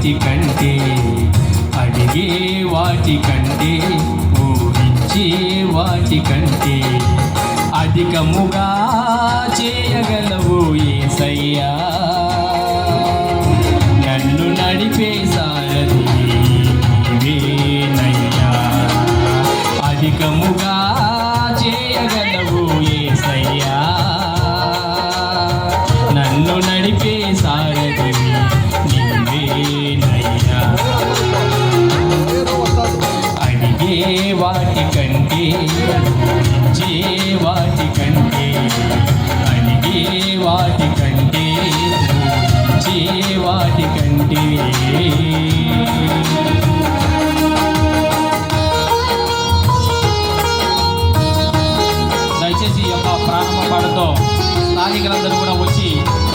వాటి కంటే, అడిగే వాటి కంటే, ఊహించే వాటి కంటే అధికముగా చేయగలవు యేసయ్యా. నన్ను నడిపే సారథి నీవేనయ్యా. అధికముగా చేయగలవు యేసయ్యా. నన్ను నడిపే సారథి నీవేనయ్యా. అడిగే వాటి కంటే, ఊహించే వాటి కంటే, అడిగే వాటి కంటే, ఊహించే వాటి కంటే దయచేసి ఈ యొక్క ప్రారంభ పాటతో స్థానికులందరూ కూడా వచ్చి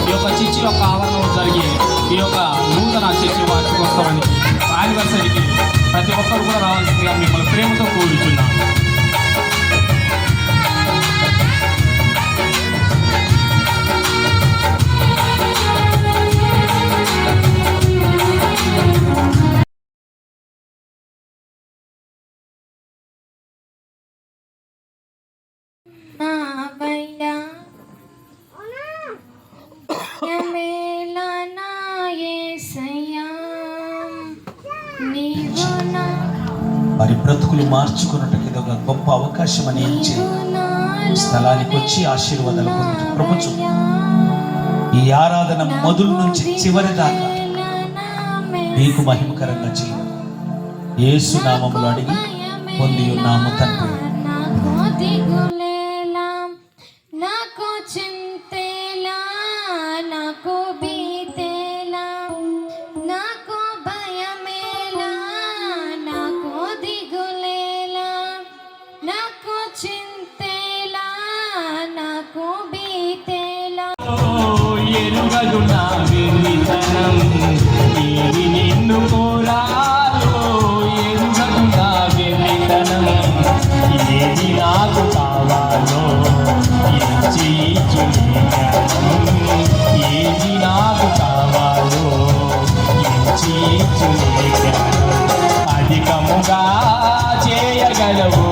ఈ యొక్క చర్చి యొక్క ఆవరణలో జరిగే ఈ యొక్క నూతన చర్చి వార్షికోత్సవానికి యానివర్సరీకి ప్రతి ఒక్కరు కూడా రావాల్సిందిగా మిమ్మల్ని ప్రేమతో కోరుచున్నాం. వారి బ్రతుకులు మార్చుకున్నట్టుకు ఇది ఒక గొప్ప అవకాశం అని స్థలానికి వచ్చి ఆశీర్వాదాలు పొందుతూ ప్రభుత్వం ఈ ఆరాధన మొదలు నుంచి చివరి దాకా నీకు మహిమకరంగా చేయ యేసు నామములో అడిగి పొంది ఉన్నాము తండ్రి. ఎరుగదు నా వెర్రితనం, ఏది నిన్ను కోరాలో. ఎరుగదు నా వెర్రితనం, ఏది నాకు కావాలో. ఏది నాకు కావాలో అధికముగా చేయగలవు.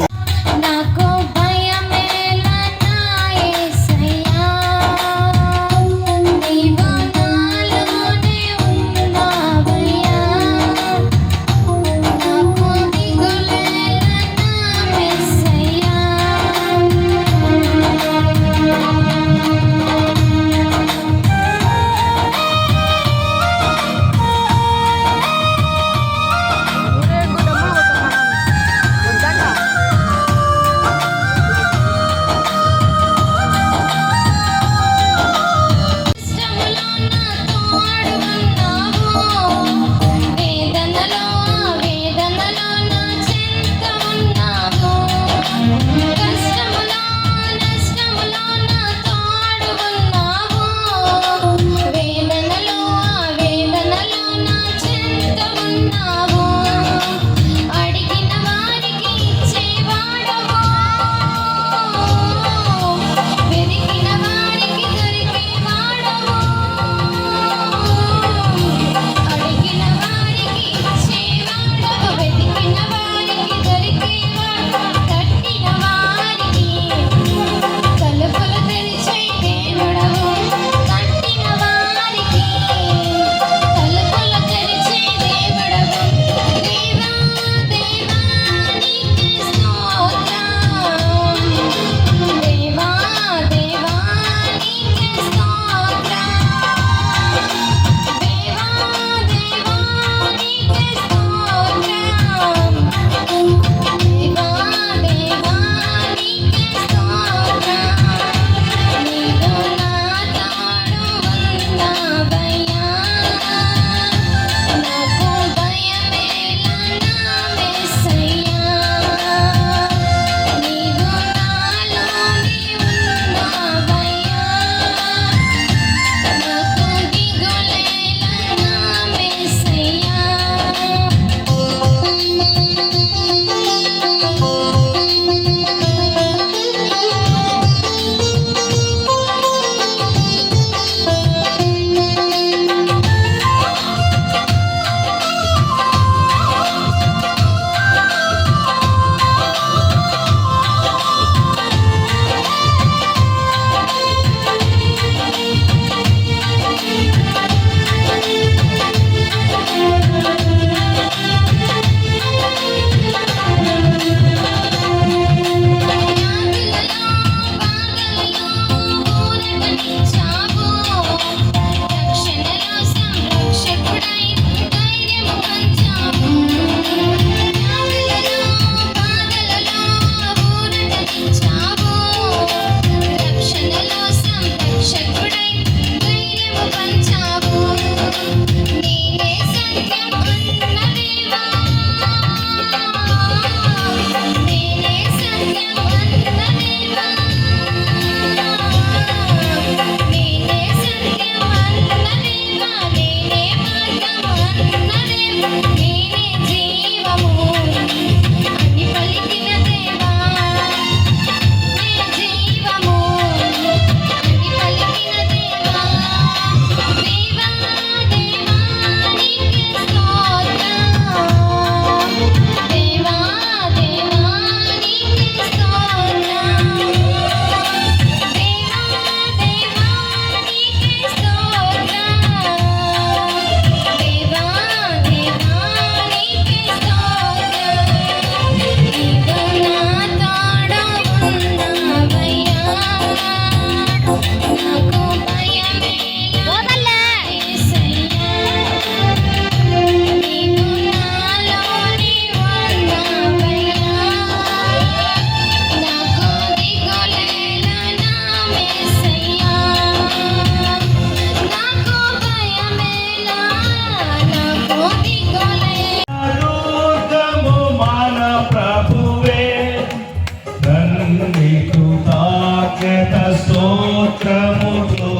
స్తోత్రముతో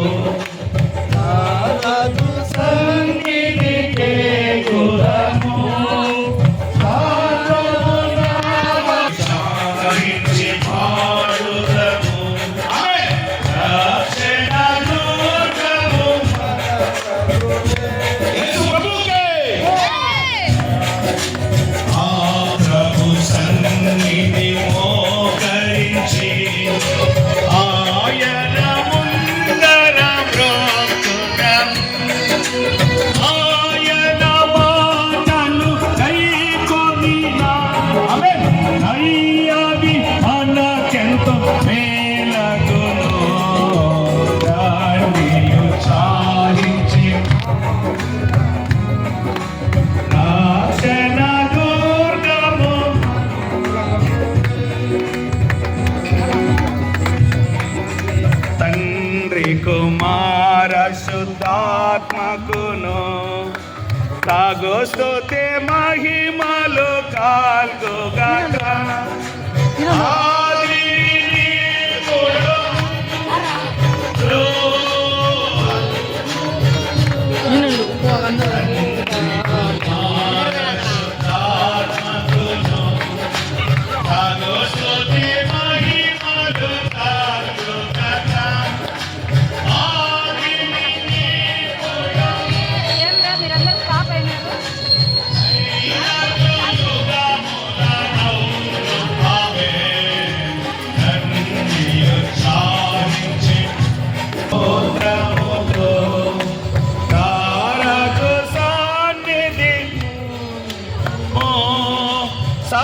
సన్నిధికే గురము సారించి పాడుదము రక్షణ దుర్గము యేసు ప్రభుకే ఆ ప్రభు సన్నిధి మోకరించి ఆయన ముందర బ్రోకుటం ఆయన మాటలు కైకొనినా ఆమేన్ అయ్యవి మనకెంతో మేలగును దానియు చాలించి రక్షణ దుర్గము తండ్రి కుమార శుద్ధాత్మకును తాగు స్తుతి మహిమలు కాల్గుగాక ఆది ఇప్పుడు శుద్ధాత్మకును తాగు స్తుతి మహిమలు కాల్గుగాక ఆది ఏంటా మీరందరూ స్టాప్ అయినారు? సా